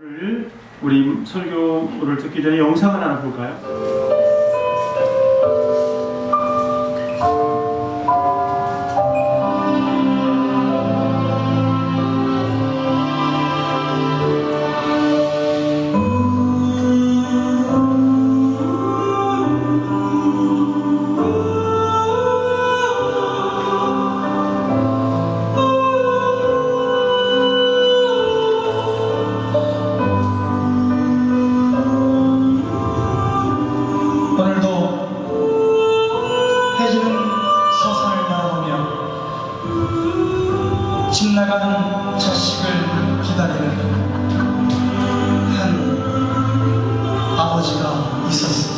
오늘 우리 설교를 듣기 전에 영상을 하나 볼까요? 집 나가는 자식을 기다리는 한 아버지가 있었습니다.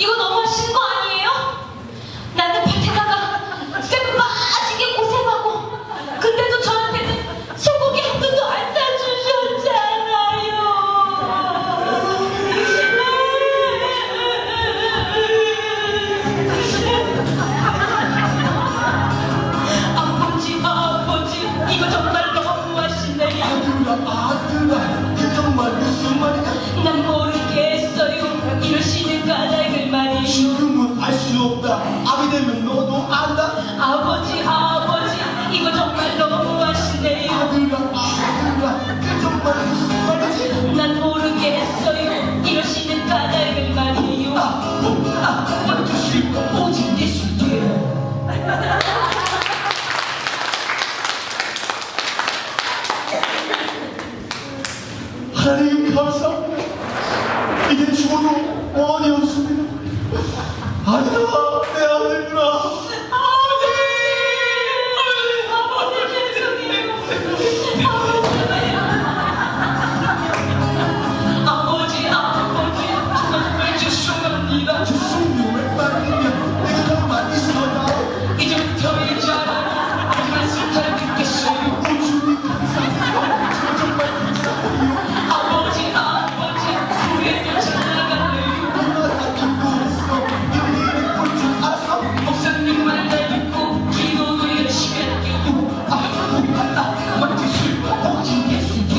이거 너무하신 거 아니에요? 나는 밭에다가 쇠 빠지게 고생하고 근데도 저한테는 소고기 한 근도 안 사주셨잖아요. 아버지 이거 정말 너무하시네요. 아들아 그 정말 무슨 말이야? 난 모르겠어요. 이러시는 까닭을 말이에요. 지금은 알 수 없다. 아비 되면 너도 안다. 아버지 이거 정말 너무하시네요. 아들아 그 정말 무슨 말이지? 난 모르겠어요. 이러시는 까닭을 말이에요. 주실 거 오직 예수께. 하나님 감사합니다. 이제 죽어도 원이 없습니다. 아들아 내 아들들아. 아버지 죄송해요. 아버지 정말 죄송합니다. 죄송해요. 말이면 내가 정말 있어요. 이제부터 일자라 말씀 잘 듣겠어요. 주님 감사해요. 제가 정말 감사해요. 아버지 후회도 잘 나갈래요. 누가 다 믿고 있어. 일일이 볼줄 알았어. 목사님 말 잘 듣고 기도도 열심히 할게요. 주실 거 오직 예수께.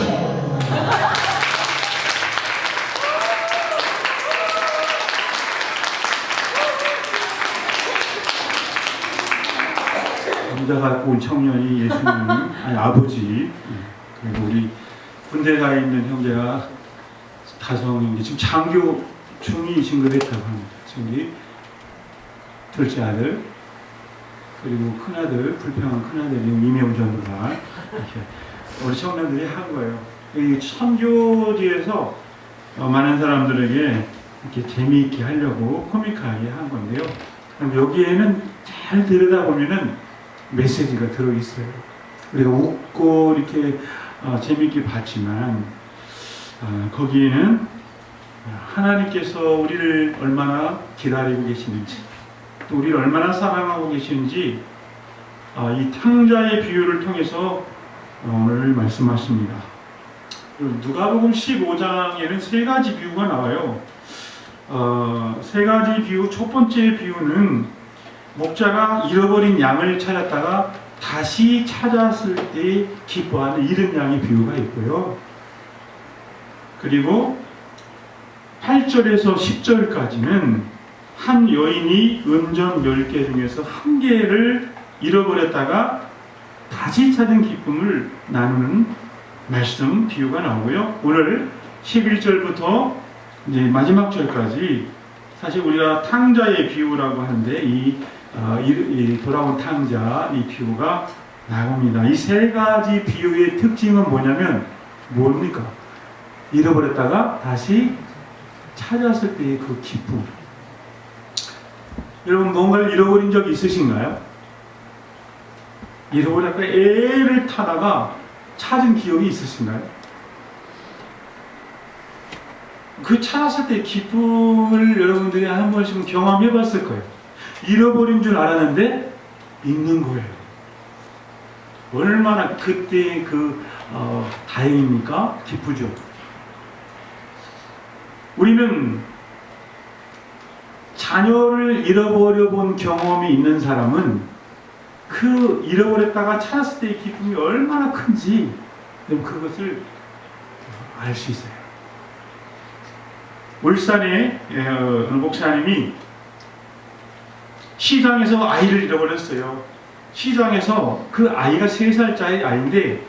남자 갖고 온 청년이 예수님, 아니 아버지, 그리고 우리 군대 가 있는 형제가 다성이 지금 장교 중위 진급했다고 합니다. 저기 둘째 아들, 그리고 큰아들, 불평한 큰아들이 임해운전도가 이렇게 우리 청년들이 한 거예요. 이 선교지에서 많은 사람들에게 이렇게 재미있게 하려고 코믹하게 한 건데요. 그럼 여기에는 잘 들여다보면은 메시지가 들어있어요. 우리가 웃고 이렇게 재미있게 봤지만 거기에는 하나님께서 우리를 얼마나 기다리고 계시는지, 또 우리를 얼마나 사랑하고 계시는지 이 탕자의 비유를 통해서 오늘 말씀하십니다. 누가복음 15장에는 세 가지 비유가 나와요. 세 가지 비유, 첫 번째 비유는 목자가 잃어버린 양을 찾았다가 다시 찾았을 때 기뻐하는 이른 양의 비유가 있고요. 그리고 8절에서 10절까지는 한 여인이 은전 10개 중에서 한 개를 잃어버렸다가 다시 찾은 기쁨을 나누는 말씀, 비유가 나오고요. 오늘 11절부터 이제 마지막 절까지 사실 우리가 탕자의 비유라고 하는데 이 돌아온 탕자 이 비유가 나옵니다. 이 세 가지 비유의 특징은 뭐냐면 뭡니까? 잃어버렸다가 다시 찾았을 때의 그 기쁨. 여러분 뭔가를 잃어버린 적이 있으신가요? 잃어버렸다가 애를 타다가 찾은 기억이 있으신가요? 그 찾았을 때 기쁨을 여러분들이 한 번씩은 경험해 봤을 거예요. 잃어버린 줄 알았는데 있는 거예요. 얼마나 그때 다행입니까? 기쁘죠. 우리는 자녀를 잃어버려 본 경험이 있는 사람은 그 잃어버렸다가 찾았을 때의 기쁨이 얼마나 큰지 그것을 알 수 있어요. 울산에 어느 목사님이 시장에서 아이를 잃어버렸어요. 시장에서 그 아이가 3살짜리 아이인데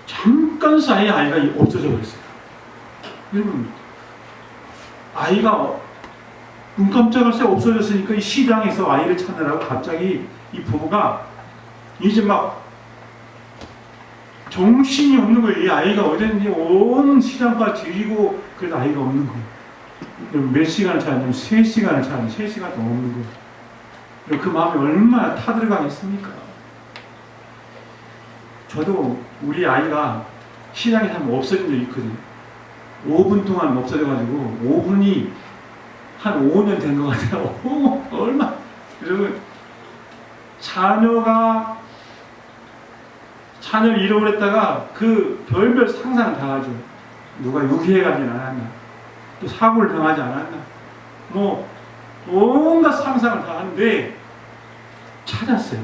잠깐 사이에 아이가 없어져 버렸어요. 여러분, 아이가 눈 깜짝할 새 없어졌으니까 이 시장에서 아이를 찾느라고 갑자기 이 부부가 이제 막 정신이 없는 거예요. 이 아이가 어딨는지 온 시장과 뒤지고 그래도 아이가 없는 거예요. 몇 시간을 찾았냐면 3시간을 찾았는데 3시간도 없는 거예요. 그 마음이 얼마나 타들어가겠습니까? 저도 우리 아이가 시장에서 한번 없어진 적이 있거든요. 5분 동안 없어져가지고 5분이 한 5년 된 것 같아요. 얼마? 여러분, 자녀를 잃어버렸다가 그 별별 상상을 다 하죠. 누가 유기해가진 않았나? 또 사고를 당하지 않았나? 뭐 온갖 상상을 다 하는데 찾았어요.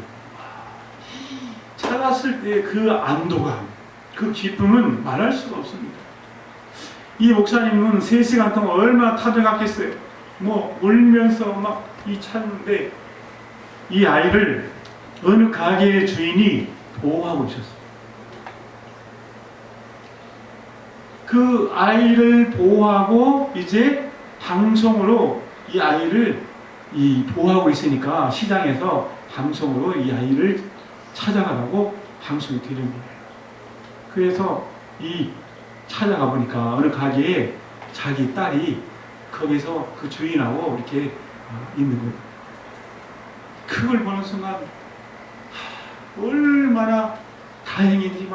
찾았을 때 그 안도감, 그 기쁨은 말할 수가 없습니다. 이 목사님은 3시간 동안 얼마나 타들어갔겠어요. 뭐 울면서 막 찾는데 이 아이를 어느 가게의 주인이 보호하고 있었어요. 그 아이를 보호하고 이제 방송으로 이 아이를 보호하고 있으니까 시장에서 방송으로 이 아이를 찾아가라고 방송이 되는 거예요. 그래서 찾아가 보니까 어느 가게에 자기 딸이 거기서 그 주인하고 이렇게 있는 거예요. 그걸 보는 순간 얼마나 다행인지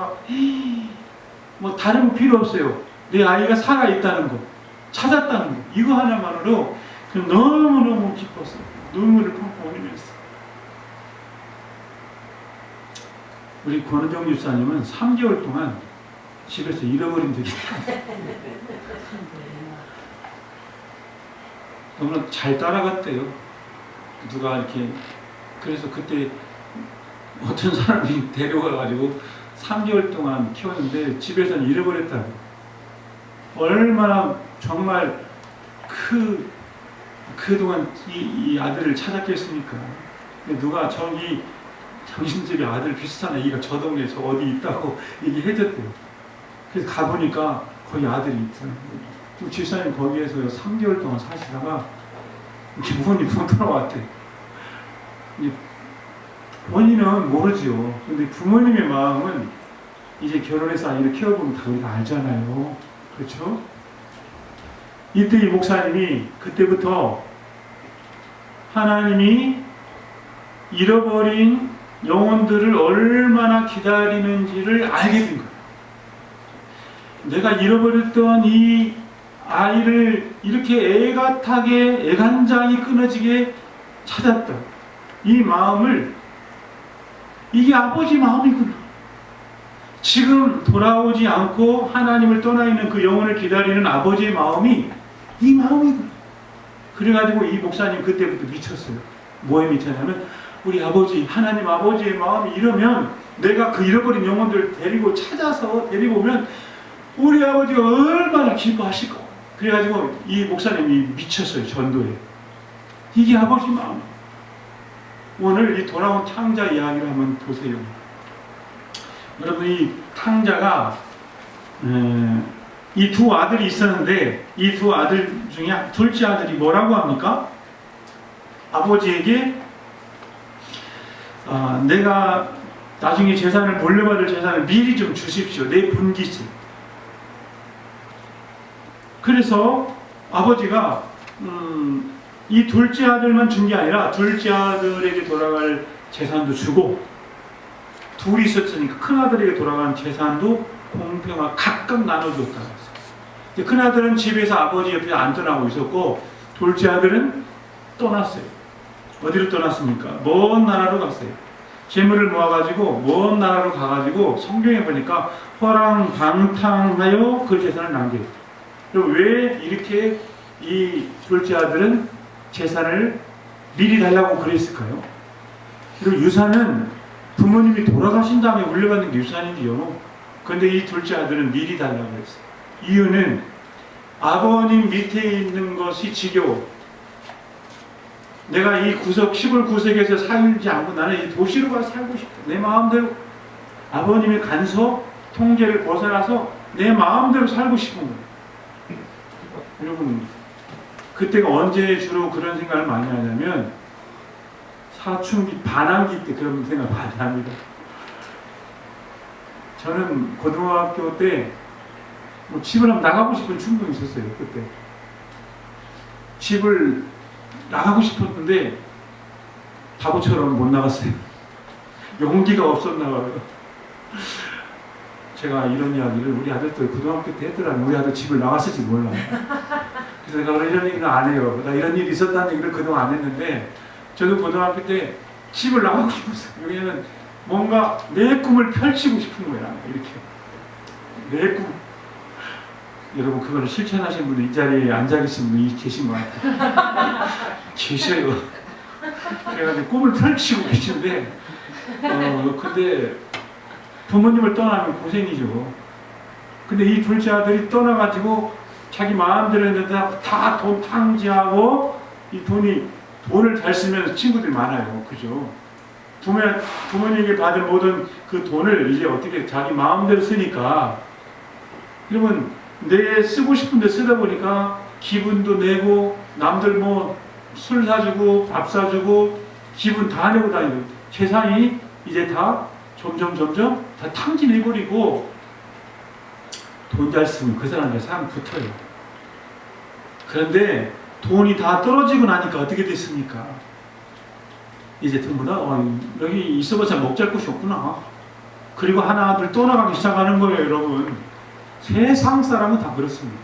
뭐 다른 거 필요 없어요. 내 아이가 살아있다는 거, 찾았다는 거, 이거 하나만으로 너무너무 기뻤어요. 눈물을 펑펑 흘렸어요. 우리 권은정 집사님은 3개월 동안 집에서 잃어버린 적이 있어요. 너무나 잘 따라갔대요. 누가 이렇게. 그래서 그때 어떤 사람이 데려가가지고 3개월 동안 키웠는데 집에서는 잃어버렸다고. 얼마나 정말 그동안 이 아들을 찾았겠습니까? 누가 저기 당신 집에 아들 비슷한 아기가 저 동네에서 어디 있다고 얘기해줬대요. 그래서 가보니까 거기 아들이 있잖아요. 집사님 거기에서 3개월 동안 사시다가 부모님 돌아왔대. 본인은 모르죠. 근데 부모님의 마음은 이제 결혼해서 아이를 키워보면 다 우리가 알잖아요. 그렇죠? 이때 이 목사님이 그때부터 하나님이 잃어버린 영혼들을 얼마나 기다리는지를 알게 된 거예요. 내가 잃어버렸던 이 아이를 이렇게 애같하게 애간장이 끊어지게 찾았다. 이 마음을, 이게 아버지 마음이구나. 지금 돌아오지 않고 하나님을 떠나 있는 그 영혼을 기다리는 아버지의 마음이 이 마음이구나. 그래가지고 이 목사님 그때부터 미쳤어요. 뭐에 미쳤냐면 우리 아버지, 하나님 아버지의 마음이 이러면 내가 그 잃어버린 영혼들을 데리고 찾아서 데리고 오면 우리 아버지가 얼마나 기뻐하실까. 그래가지고 이 목사님이 미쳤어요, 전도에. 이게 아버지 마음. 오늘 이 돌아온 탕자 이야기를 한번 보세요. 여러분, 이 탕자가 이 두 아들이 있었는데 이 두 아들 중에 둘째 아들이 뭐라고 합니까? 아버지에게 내가 나중에 재산을 물려받을 재산을 미리 좀 주십시오. 내 분기세. 그래서 아버지가 이 둘째 아들만 준 게 아니라 둘째 아들에게 돌아갈 재산도 주고, 둘이 있었으니까 큰 아들에게 돌아간 재산도 공평하게 각각 나눠줬다고 했어요. 큰 아들은 집에서 아버지 옆에 안전하고 있었고, 둘째 아들은 떠났어요. 어디로 떠났습니까? 먼 나라로 갔어요. 재물을 모아가지고 먼 나라로 가가지고, 성경에 보니까 허랑방탕하여 그 재산을 남겨요. 왜 이렇게 이 둘째 아들은 재산을 미리 달라고 그랬을까요? 그리고 유산은 부모님이 돌아가신 다음에 물려받는 게 유산이지요. 그런데 이 둘째 아들은 미리 달라고 했어요. 이유는 아버님 밑에 있는 것이 지겨워. 내가 이 시골 구석에서 살지 않고 나는 이 도시로 가서 살고 싶다. 내 마음대로 아버님의 간섭, 통제를 벗어나서 내 마음대로 살고 싶은 거예요. 여러분, 그때가 언제 주로 그런 생각을 많이 하냐면 사춘기, 반항기 때 그런 생각 많이 합니다. 저는 고등학교 때 집을 한번 나가고 싶은 충동이 있었어요. 그때 집을 나가고 싶었는데 바보처럼 못 나갔어요. 용기가 없었나 봐요. 제가 이런 이야기를 우리 아들도 고등학교 때 했더라면 우리 아들 집을 나갔을지 몰라요. 그래서 내가 이런 얘기는 안 해요. 나 이런 일이 있었다는 얘기를 그동안 안 했는데, 저도 고등학교 때 집을 나가고 싶었어요. 왜냐면 뭔가 내 꿈을 펼치고 싶은 거야. 이렇게 내 꿈. 여러분, 그걸 실천하신 분이 이 자리에 앉아 계신 분이 계신 것 같아요. 계셔요. 그래가지고 꿈을 펼치고 계신데, 근데 부모님을 떠나면 고생이죠. 근데 이 둘째 아들이 떠나가지고 자기 마음대로 했는데 다 돈 탕지하고, 이 돈을 잘 쓰면 친구들이 많아요. 그죠? 부모님에게 받은 모든 그 돈을 이제 어떻게 자기 마음대로 쓰니까, 그러면 내 쓰고 싶은데 쓰다 보니까 기분도 내고, 남들 술 사주고 밥 사주고 기분 다 내고 다니고, 재산이 이제 다 점점 다 탕진해버리고, 돈 잘 쓰면 그 사람들 사람 붙어요. 그런데 돈이 다 떨어지고 나니까 어떻게 됐습니까? 이제 전부 다 여기 있어봐서 먹잘 곳이 없구나. 그리고 하나둘 떠나가기 시작하는 거예요. 여러분, 세상 사람은 다 그렇습니다.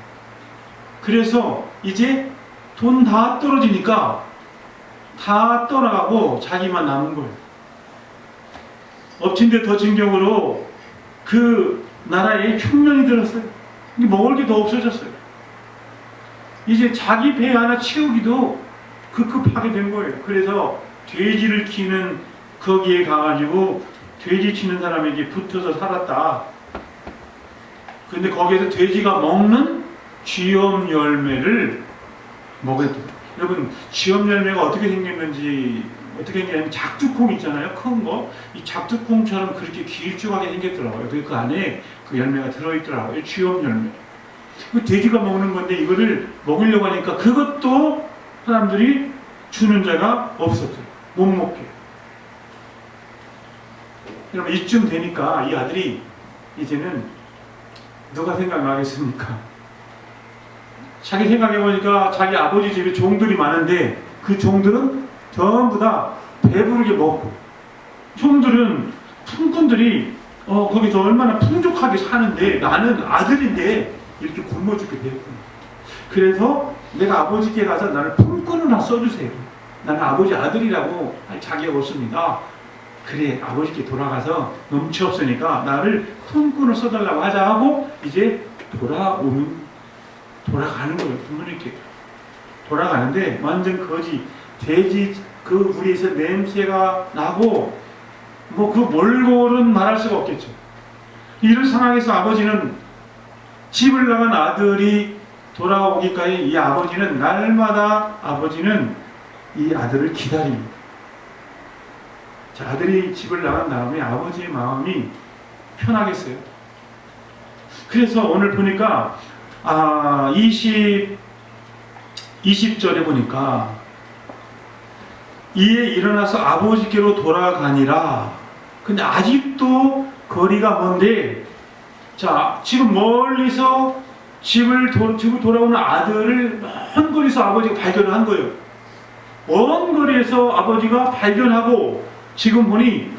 그래서 이제 돈 다 떨어지니까 다 떠나가고 자기만 남은 거예요. 엎친 데 덮친 격으로 그 나라에 흉년이 들었어요. 먹을 게 더 없어졌어요. 이제 자기 배 하나 채우기도 급급하게 된 거예요. 그래서 돼지를 키는 거기에 가가지고 돼지 키는 사람에게 붙어서 살았다. 근데 거기에서 돼지가 먹는 쥐엄 열매를 먹었대요. 여러분, 쥐엄 열매가 어떻게 생겼냐면 작두콩 있잖아요. 큰 거. 이 작두콩처럼 그렇게 길쭉하게 생겼더라고요. 그 안에 그 열매가 들어있더라고요. 쥐엄 열매. 그 돼지가 먹는 건데 이거를 먹으려고 하니까 그것도 사람들이 주는 자가 없었어요. 못 먹게. 여러분, 이쯤 되니까 이 아들이 이제는 누가 생각나겠습니까? 자기 생각해보니까 자기 아버지 집에 종들이 많은데 그 종들은 전부 다 배부르게 먹고, 종들은 품꾼들이 거기서 얼마나 풍족하게 사는데 나는 아들인데 이렇게 굶어 죽게 되었구나. 그래서 내가 아버지께 가서 나를 품꾼을 하나 써주세요. 나는 아버지 아들이라고 할 자격이 없습니다. 그래, 아버지께 돌아가서 넘치 없으니까 나를 품꾼을 써달라고 하자 하고 이제 돌아가는 거예요. 부모님께 돌아가는데 완전 거지. 돼지 그 우리에서 냄새가 나고 뭐 그 몰골은 말할 수가 없겠죠. 이런 상황에서 아버지는 집을 나간 아들이 돌아오기까지 이 아버지는 날마다 아버지는 이 아들을 기다립니다. 자, 아들이 집을 나간 다음에 아버지의 마음이 편하겠어요. 그래서 오늘 보니까 20절에 보니까 이에 일어나서 아버지께로 돌아가니라. 근데 아직도 거리가 먼데, 자, 지금 멀리서 집을 돌아오는 아들을 먼 거리에서 아버지가 발견을 한 거예요. 먼 거리에서 아버지가 발견하고 지금 보니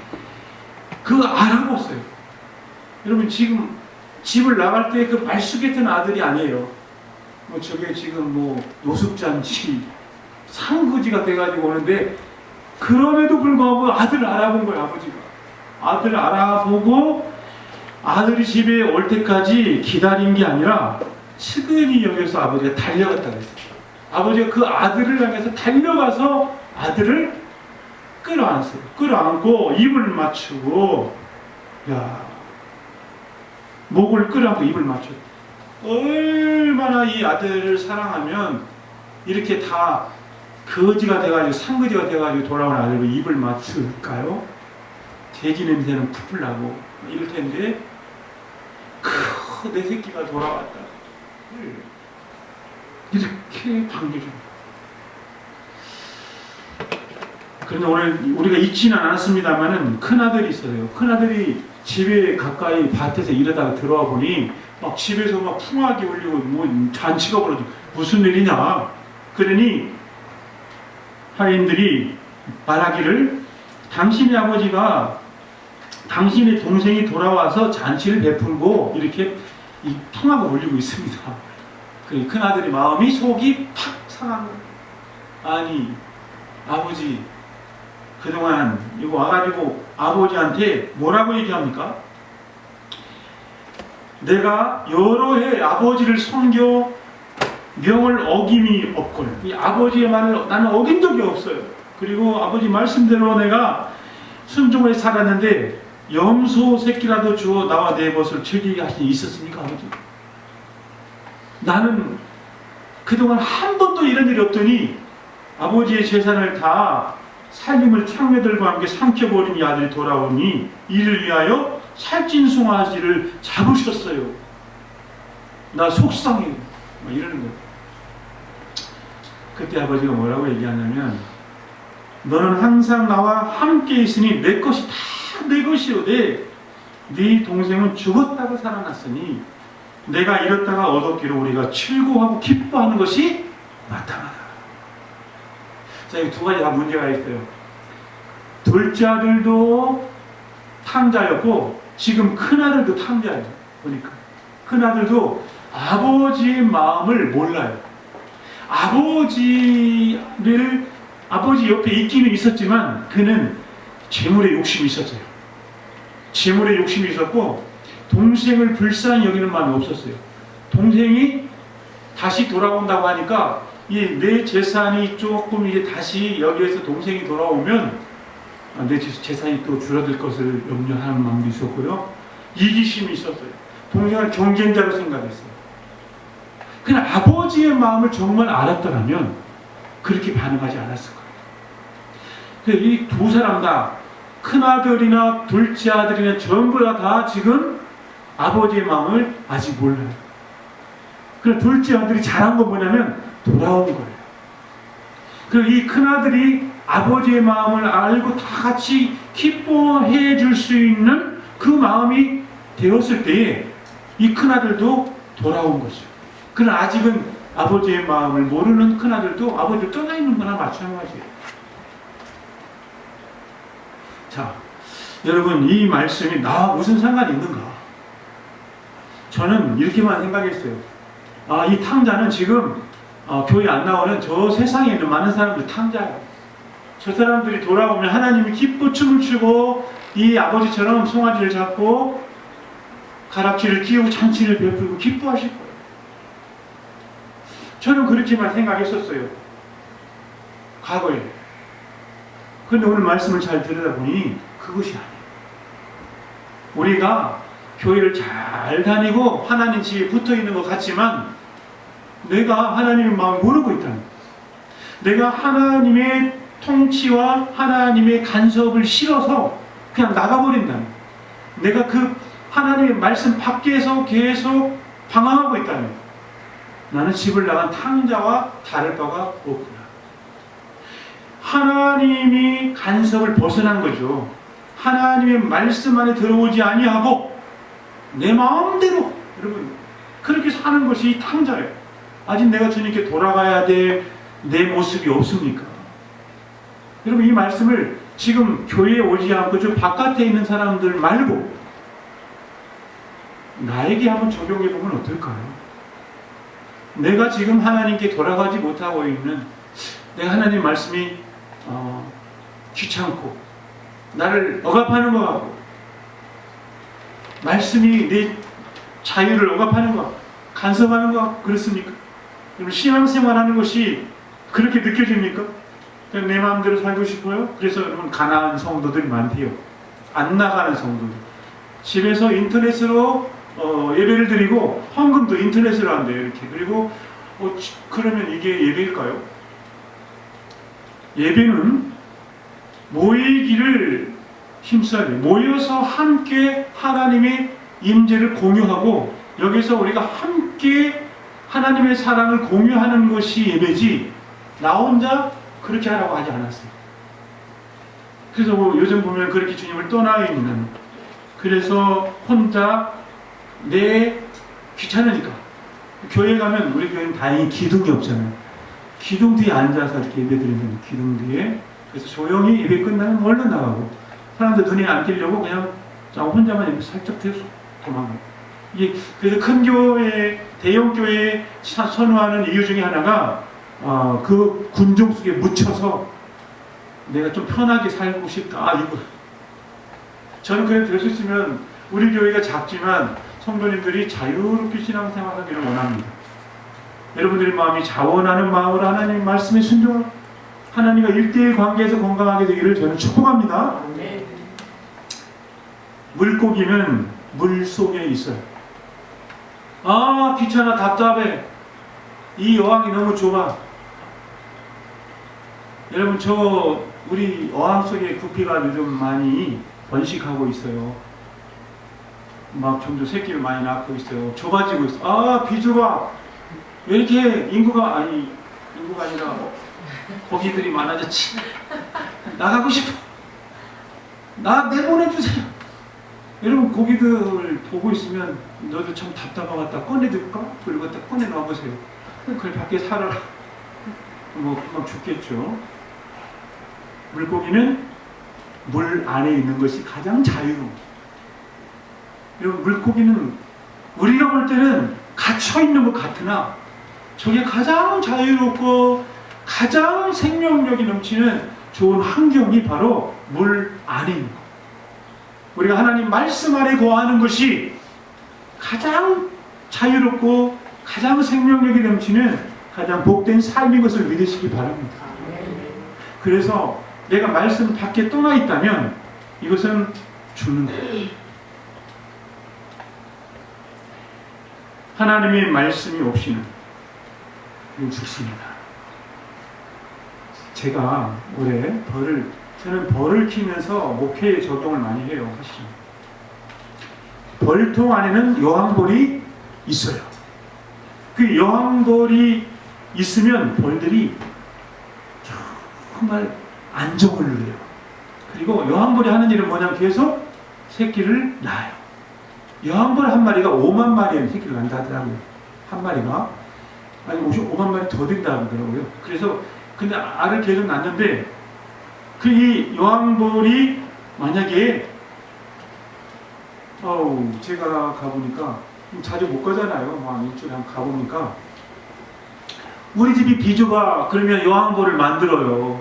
알아봤어요. 여러분, 지금 집을 나갈 때 그 말쑥했던 아들이 아니에요. 뭐 저게 지금 뭐 노숙잔치, 상거지가 돼가지고 오는데, 그럼에도 불구하고 아들을 알아본 거예요, 아버지가. 아들을 알아보고 아들이 집에 올 때까지 기다린 게 아니라 측은히 여기서 아버지가 달려갔다 그랬어요. 아버지가 그 아들을 향해서 달려가서 아들을 끌어안았어요. 끌어안고 입을 맞추고, 목을 끌어안고 입을 맞추고. 얼마나 이 아들을 사랑하면 이렇게 다 거지가 돼가지고 상거지가 돼가지고 돌아온 아들을 입을 맞출까요? 돼지 냄새는 풀풀 나고 이럴 텐데, 내 새끼가 돌아왔다. 이렇게 반겨줍니다. 그런데 오늘 우리가 잊지는 않았습니다만은 큰아들이 있어요. 큰아들이 집에 가까이 밭에서 일하다가 들어와 보니 막 집에서 막 풍악이 울리고 뭐 잔치가 벌어지고 무슨 일이냐. 그러니 하인들이 말하기를, 당신의 아버지가 당신의 동생이 돌아와서 잔치를 베풀고 이렇게 이 풍악을 울리고 있습니다. 그 큰아들의 마음이 속이 팍 상한 거예요. 아니, 아버지 그동안 이거 와가지고 아버지한테 뭐라고 얘기합니까? 내가 여러 해 아버지를 섬겨 명을 어김이 없거늘. 이 아버지의 말을 나는 어긴 적이 없어요. 그리고 아버지 말씀대로 내가 순종해 살았는데 염소 새끼라도 주어 나와 내 벗을 즐기게 하신 이 있었습니까, 아버지? 나는 그동안 한 번도 이런 일이 없더니 아버지의 재산을 다 살림을 창매들과 함께 삼켜버린 이 아들이 돌아오니 이를 위하여 살찐 송아지를 잡으셨어요. 나 속상해요. 막 이러는 거예요. 그때 아버지가 뭐라고 얘기하냐면, 너는 항상 나와 함께 있으니 내 것이 다 내 것이오되 네 동생은 죽었다고 살아났으니 내가 잃었다가 얻었기로 우리가 즐거워하고 기뻐하는 것이 마땅하다. 자, 이 두 가지 다 문제가 있어요. 둘째 아들도 탕자였고 지금 큰아들도 탕자예요. 보니까 큰아들도 아버지의 마음을 몰라요. 아버지 옆에 있기는 있었지만 그는 재물에 욕심이 있었어요. 재물에 욕심이 있었고 동생을 불쌍히 여기는 마음이 없었어요. 동생이 다시 돌아온다고 하니까 내 재산이 조금 이제 다시 여기에서 동생이 돌아오면 내 재산이 또 줄어들 것을 염려하는 마음도 있었고요. 이기심이 있었어요. 동생을 경쟁자로 생각했어요. 그냥 아버지의 마음을 정말 알았더라면 그렇게 반응하지 않았을 거예요. 이 두 사람 다, 큰아들이나 둘째 아들이나 전부 다 지금 아버지의 마음을 아직 몰라요. 그럼 둘째 아들이 잘한 건 뭐냐면 돌아온 거예요. 그리고 이 큰아들이 아버지의 마음을 알고 다 같이 기뻐해 줄 수 있는 그 마음이 되었을 때에 이 큰아들도 돌아온 거죠. 그러나 아직은 아버지의 마음을 모르는 큰아들도 아버지를 떠나 있는 거나 마찬가지예요. 자, 여러분, 이 말씀이 나와 무슨 상관이 있는가? 저는 이렇게만 생각했어요. 이 탕자는 지금 교회 안 나오는 저 세상에 있는 많은 사람들 탕자예요. 저 사람들이 돌아오면 하나님이 기뻐 춤을 추고 이 아버지처럼 송아지를 잡고 가락지를 끼우고 잔치를 베풀고 기뻐하실 거예요. 저는 그렇게만 생각했었어요. 과거에. 그런데 오늘 말씀을 잘 들여다보니 그것이 아니에요. 우리가 교회를 잘 다니고 하나님 집에 붙어 있는 것 같지만 내가 하나님의 마음을 모르고 있다는 거예요. 내가 하나님의 통치와 하나님의 간섭을 싫어서 그냥 나가버린다는 거예요. 내가 그 하나님의 말씀 밖에서 계속 방황하고 있다는 거예요. 나는 집을 나간 탕자와 다를 바가 없구나. 하나님이 간섭을 벗어난 거죠. 하나님의 말씀 안에 들어오지 아니하고 내 마음대로 여러분 그렇게 사는 것이 탕자예요. 아직 내가 주님께 돌아가야 될 내 모습이 없습니까? 여러분 이 말씀을 지금 교회에 오지 않고 저 바깥에 있는 사람들 말고 나에게 한번 적용해 보면 어떨까요? 내가 지금 하나님께 돌아가지 못하고 있는 내가 하나님 말씀이 귀찮고 나를 억압하는 것 같고 말씀이 내 자유를 억압하는 것 같고 간섭하는 것 같고 그렇습니까? 여러분 신앙생활하는 것이 그렇게 느껴집니까? 그냥 내 마음대로 살고 싶어요? 그래서 여러분 가난한 성도들이 많대요. 안 나가는 성도들. 집에서 인터넷으로 예배를 드리고 헌금도 인터넷으로 한대요. 이렇게. 그리고 그러면 이게 예배일까요? 예배는 모이기를 힘써야 돼요. 모여서 함께 하나님의 임재를 공유하고 여기서 우리가 함께 하나님의 사랑을 공유하는 것이 예배지 나 혼자 그렇게 하라고 하지 않았어요. 그래서 요즘 보면 그렇게 주님을 떠나 있는 그래서 혼자 내 귀찮으니까 교회 가면 우리 교회는 다행히 기둥이 없잖아요. 기둥 뒤에 앉아서 이렇게 예배 드리는 기둥 뒤에 그래서 조용히 예배 끝나면 얼른 나가고 사람들 눈에 안 띄려고 그냥 혼자만 이렇게 살짝 뒤에서 도망가요. 이게 그래서 큰 교회, 대형 교회에 선호하는 이유 중에 하나가 그 군종 속에 묻혀서 내가 좀 편하게 살고 싶다. 이거 저는 그래 될 수 있으면 우리 교회가 작지만 성도님들이 자유롭게 신앙생활하기를 원합니다. 여러분들의 마음이 자원하는 마음으로 하나님 말씀에 순종하고 하나님과 1대1 관계에서 건강하게 되기를 저는 축복합니다. 물고기는 물 속에 있어요. 귀찮아 답답해. 이 어항이 너무 좁아. 여러분 우리 어항 속에 구피가 요즘 많이 번식하고 있어요. 막 점점 새끼를 많이 낳고 있어요. 좁아지고 있어. 비좁아. 왜 이렇게 인구가 아니라 고기들이 많아졌지. 나가고 싶어. 나 내보내주세요. 여러분 고기들 보고 있으면 너도 참 답답하겠다. 꺼내줄까? 그리고 갖다 꺼내놔보세요. 그걸 밖에 살아라. 금방 죽겠죠. 물고기는 물 안에 있는 것이 가장 자유로워. 여러분 물고기는 우리가 볼 때는 갇혀있는 것 같으나 저게 가장 자유롭고 가장 생명력이 넘치는 좋은 환경이 바로 물 안에 있는 것. 우리가 하나님 말씀 안에 거하는 것이 가장 자유롭고 가장 생명력이 넘치는 가장 복된 삶인 것을 믿으시기 바랍니다. 그래서 내가 말씀 밖에 떠나 있다면 이것은 죽는 거예요. 하나님의 말씀이 없이는 죽습니다. 제가 올해 저는 벌을 키우면서 목회에 적용을 많이 해요. 사실 벌통 안에는 여왕벌이 있어요. 그 여왕벌이 있으면 벌들이 정말 안정을 누려요. 그리고 여왕벌이 하는 일은 뭐냐면 계속 새끼를 낳아요. 여왕벌 한 마리가 5만 마리의 새끼를 낳는다 하더라고요. 한 마리가. 아니 5만 마리 더 된다 하더라고요. 그래서 근데 알을 계속 낳는데 이 여왕벌이 만약에 제가 가보니까 자주 못 가잖아요. 막 일주일에 한번 가보니까 우리 집이 비좁아. 그러면 여왕벌을 만들어요.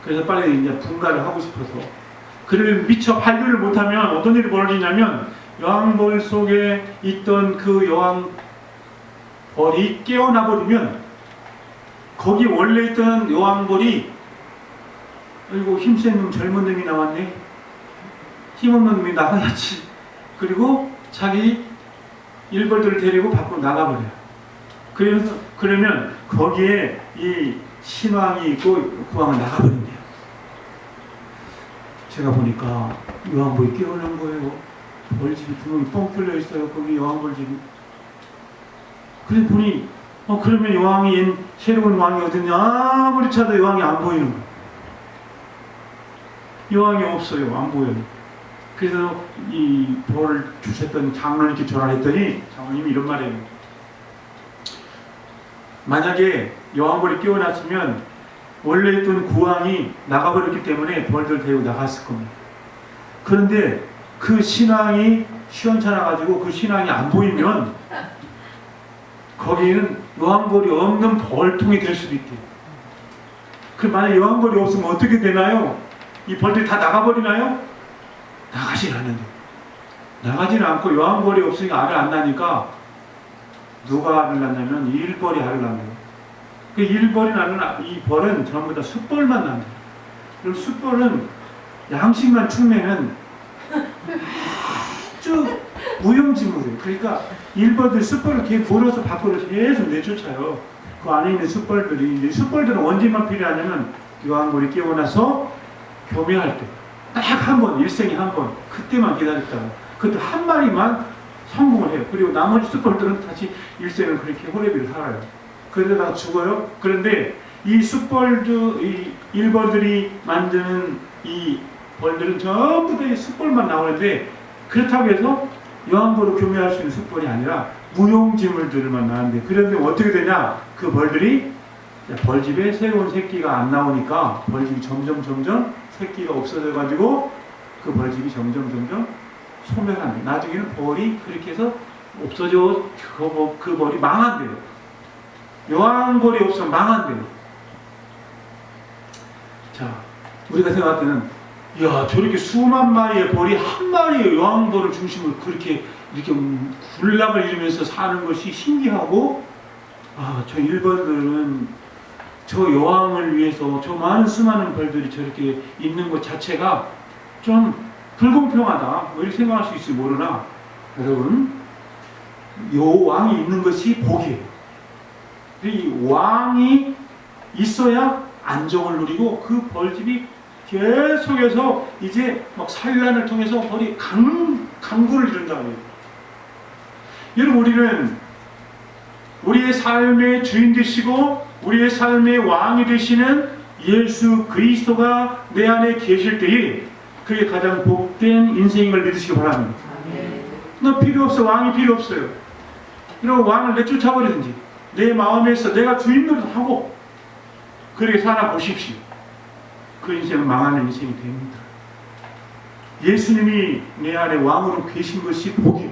그래서 빨리 이제 분가를 하고 싶어서 그를 미처 발견을 못하면 어떤 일이 벌어지냐면 여왕벌 속에 있던 그 여왕벌이 깨어나 버리면 거기 원래 있던 여왕벌이 그리고 힘센 놈, 젊은 놈이 나왔네. 힘없는 놈이 나가야지. 그리고 자기 일벌들을 데리고 밖으로 나가버려요. 그러면 거기에 이 신왕이 있고 그 왕은 나가버린대요. 제가 보니까 여왕벌이 깨어난 거예요. 벌집이 구멍이 뻥 뚫려 있어요. 거기 여왕벌집이. 그래 보니 그러면 새로운 왕이 어딨냐? 아무리 찾아도 여왕이 안 보이는 거예요. 여왕이 없어요. 안 보여요. 그래서 이 벌을 주셨던 장로님께 전화를 했더니 장로님이 이런 말이에요. 만약에 여왕벌이 깨어났으면 원래 있던 국왕이 나가버렸기 때문에 벌들 데리고 나갔을 겁니다. 그런데 그 신앙이 시원찮아가지고 그 신앙이 안 보이면 거기는 여왕벌이 없는 벌통이 될 수도 있대요. 그 만약 여왕벌이 없으면 어떻게 되나요? 이 벌들이 다 나가버리나요? 나가질 않는데. 나가지는 않고 여왕벌이 없으니까 알을 안 나니까 누가 알을 낳냐면 일벌이 알을 낳는. 그 일벌이 낳는 이 벌은 전부 다 숫벌만 낳는. 그럼 숫벌은 양식만 축내면 아주 무용지물이에요. 그러니까 일벌들 숫벌을 이렇게 몰아서 밖으로 계속 내쫓아요. 그 안에 있는 숫벌들이. 이 숫벌들은 언제만 필요하냐면 여왕벌이 깨어나서 교매할 때. 딱 한 번, 일생에 한 번. 그때만 기다렸다가. 그것도 한 마리만 성공을 해요. 그리고 나머지 숫벌들은 다시 일생을 그렇게 호래비를 살아요. 그러다가 죽어요. 그런데 이 숫벌도, 이 일벌들이 만드는 이 벌들은 전부 다 숫벌만 나오는데 그렇다고 해서 여왕벌을 교매할 수 있는 숫벌이 아니라 무용지물들만 나오는데 그런데 어떻게 되냐? 그 벌들이 벌집에 새로운 새끼가 안 나오니까 벌집이 점점 새끼가 없어져 가지고 그 벌집이 점점 소멸한대. 나중에는 벌이 그렇게 해서 없어져 그 벌이 망한대요. 여왕벌이 없으면 망한대요. 자, 우리가 생각할 때는 야 저렇게 수만 마리의 벌이 한 마리의 여왕벌을 중심으로 그렇게 이렇게 군락을 이루면서 사는 것이 신기하고 저 일벌들은 저 여왕을 위해서 저 많은 수많은 벌들이 저렇게 있는 것 자체가 좀 불공평하다 뭐 이렇게 생각할 수 있을지 모르나 여러분 요 왕이 있는 것이 복이에요. 이 왕이 있어야 안정을 누리고 그 벌집이 계속해서 이제 막 산란을 통해서 벌이 강구를 이룬다고 해요. 여러분 우리는 우리의 삶의 주인 되시고 우리의 삶의 왕이 되시는 예수 그리스도가 내 안에 계실 때에 그게 가장 복된 인생임을 믿으시기 바랍니다. 너 필요 없어. 왕이 필요 없어요. 이런 왕을 내쫓아버리든지 내 마음에서 내가 주인 노릇하고 그렇게 살아보십시오. 그 인생은 망하는 인생이 됩니다. 예수님이 내 안에 왕으로 계신 것이 복이에요.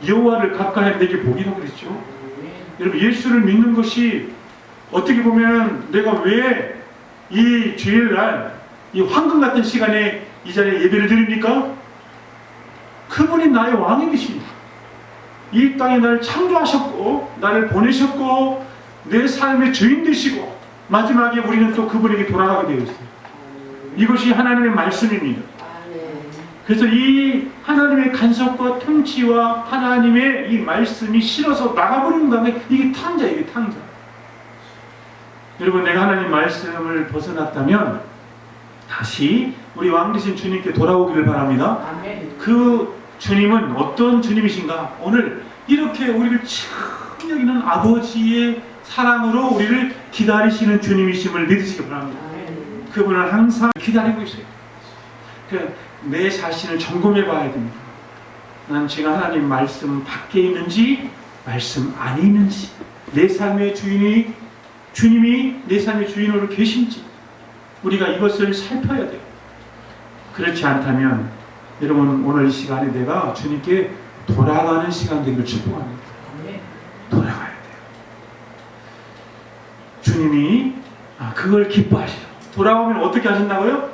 여호와를 가까이 하는 데게 복이라고 그랬죠. 여러분 예수를 믿는 것이 어떻게 보면 내가 왜 이 주일날 이 황금 같은 시간에 이 자리에 예배를 드립니까? 그분이 나의 왕이십니다. 이 땅에 나를 창조하셨고 나를 보내셨고 내 삶의 주인 되시고 마지막에 우리는 또 그분에게 돌아가게 되어 있어요. 이것이 하나님의 말씀입니다. 그래서 이 하나님의 간섭과 통치와 하나님의 이 말씀이 싫어서 나가버리는 다음에 이게 탕자예요. 이게 탕자. 여러분 내가 하나님 말씀을 벗어났다면 다시 우리 왕 되신 주님께 돌아오기를 바랍니다. 그 주님은 어떤 주님이신가? 오늘 이렇게 우리를 참 여기는 아버지의 사랑으로 우리를 기다리시는 주님이심을 믿으시기 바랍니다. 그분은 항상 기다리고 있어요. 내 자신을 점검해 봐야 됩니다. 난 지금 하나님 말씀 밖에 있는지 말씀 안에 있는지 내 삶의 주님이 내 삶의 주인으로 계신지 우리가 이것을 살펴야 돼요. 그렇지 않다면 여러분 오늘 이 시간에 내가 주님께 돌아가는 시간 되기를 축복합니다. 돌아가야 돼요. 주님이 그걸 기뻐하시죠. 돌아오면 어떻게 하신다고요?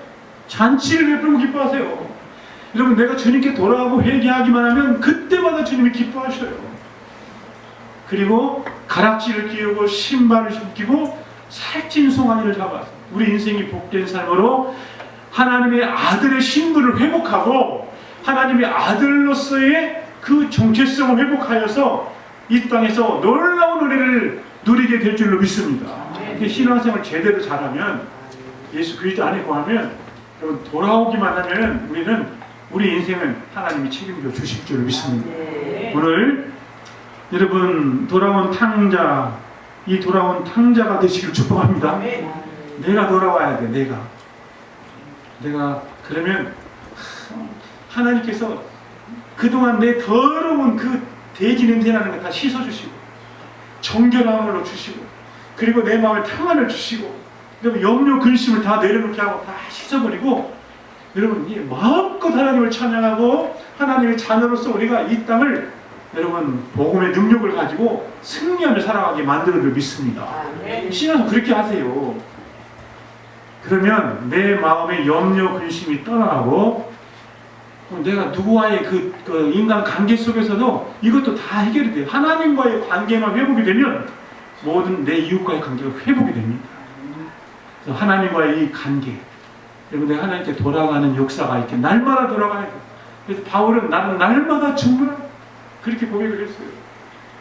잔치를 베풀고 기뻐하세요. 여러분 내가 주님께 돌아가고 회개하기만 하면 그때마다 주님이 기뻐하셔요. 그리고 가락지를 끼우고 신발을 신기고 살찐 송아지를 잡아서 우리 인생이 복된 삶으로 하나님의 아들의 신분을 회복하고 하나님의 아들로서의 그 정체성을 회복하여서 이 땅에서 놀라운 은혜를 누리게 될 줄로 믿습니다. 신앙생활 제대로 잘하면 예수 그리스도 안에 거하면 여러분 돌아오기만 하면 우리 인생은 하나님이 책임져 주실 줄로 믿습니다. 오늘 여러분 돌아온 탕자, 이 돌아온 탕자가 되시길 축복합니다. 내가 돌아와야 돼. 내가 그러면 하나님께서 그동안 내 더러운 그 돼지 냄새 나는 거 다 씻어주시고 정결한 걸로 주시고 그리고 내 마음에 평안을 주시고 여러분 염려 근심을 다 내려놓게 하고 다 씻어버리고 여러분 이 마음껏 하나님을 찬양하고 하나님의 자녀로서 우리가 이 땅을 여러분 복음의 능력을 가지고 승리하며 살아가게 만들어를 믿습니다. 신앙은 그렇게 하세요. 그러면 내 마음의 염려 근심이 떠나가고 내가 누구와의 그 인간 관계 속에서도 이것도 다 해결이 돼요. 하나님과의 관계만 회복이 되면 모든 내 이웃과의 관계가 회복이 됩니다. 그래서 하나님과의 이 관계, 여러분 내가 하나님께 돌아가는 역사가 이렇게 날마다 돌아가야 돼요. 그래서 바울은 나는 날마다 충분하다 그렇게 고백을 했어요.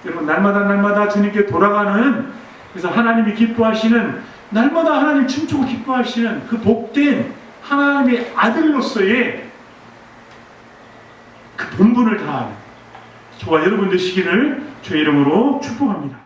여러분 날마다 주님께 돌아가는, 그래서 하나님이 기뻐하시는, 날마다 하나님 춤추고 기뻐하시는 그 복된 하나님의 아들로서의 그 본분을 다하는 저와 여러분 되시기를 주의 이름으로 축복합니다.